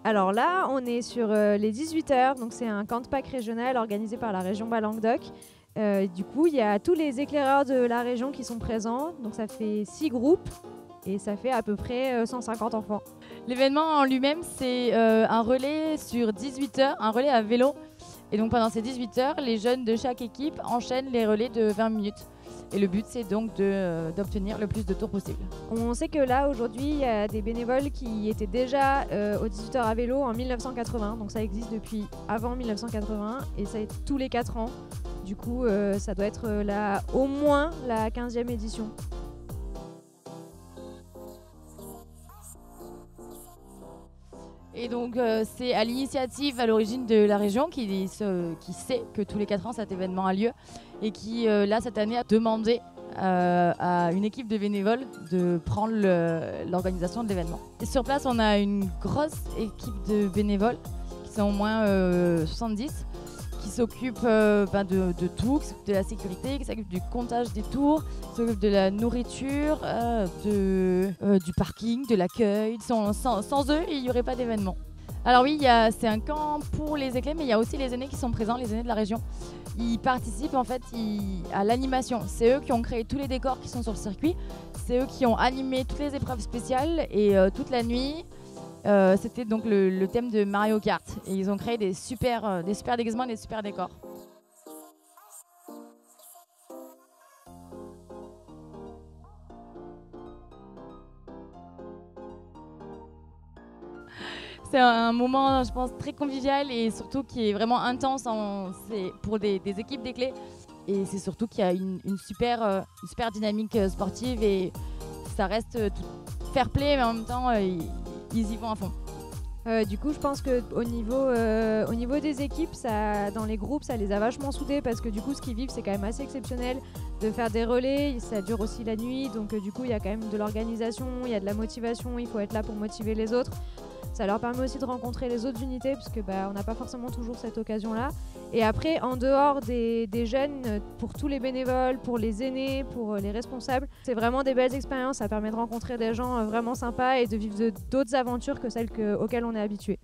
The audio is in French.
Alors là, on est sur les 18 heures, donc c'est un camp de Pâques régional organisé par la région Bas-Languedoc. Du coup, il y a tous les éclaireurs de la région qui sont présents, donc ça fait 6 groupes et ça fait à peu près 150 enfants. L'événement en lui-même, c'est un relais sur 18 heures, un relais à vélo. Et donc pendant ces 18 heures, les jeunes de chaque équipe enchaînent les relais de 20 minutes. Et le but, c'est donc d'obtenir le plus de tours possible. On sait que là, aujourd'hui, il y a des bénévoles qui étaient déjà aux 18 heures à vélo en 1980. Donc ça existe depuis avant 1980 et ça est tous les 4 ans. Du coup, ça doit être au moins la 15e édition. Et donc c'est à l'initiative à l'origine de la région qui sait que tous les 4 ans cet événement a lieu et qui là cette année a demandé à une équipe de bénévoles de prendre l'organisation de l'événement. Et sur place on a une grosse équipe de bénévoles qui sont au moins 70 qui s'occupent de tout, qui s'occupent de la sécurité, qui s'occupent du comptage des tours, qui s'occupent de la nourriture, du parking, de l'accueil. Sans eux, il n'y aurait pas d'événement. Alors oui, c'est un camp pour les éclés, mais il y a aussi les aînés qui sont présents, les aînés de la région. Ils participent en fait à l'animation. C'est eux qui ont créé tous les décors qui sont sur le circuit. C'est eux qui ont animé toutes les épreuves spéciales et toute la nuit. C'était donc le thème de Mario Kart et ils ont créé des super déguisements et des super décors. C'est un moment, je pense, très convivial et surtout qui est vraiment intense pour des équipes d'éclés. Et c'est surtout qu'il y a une super dynamique sportive et ça reste fair play, mais en même temps, ils y vont à fond. Du coup, je pense qu'au niveau des équipes, dans les groupes, ça les a vachement soudés parce que du coup, ce qu'ils vivent, c'est quand même assez exceptionnel de faire des relais. Ça dure aussi la nuit, donc du coup, il y a quand même de l'organisation, il y a de la motivation, il faut être là pour motiver les autres. Ça leur permet aussi de rencontrer les autres unités parce que on n'a pas forcément toujours cette occasion-là. Et après, en dehors des jeunes, pour tous les bénévoles, pour les aînés, pour les responsables, c'est vraiment des belles expériences. Ça permet de rencontrer des gens vraiment sympas et de vivre d'autres aventures que celles auxquelles on est habitué.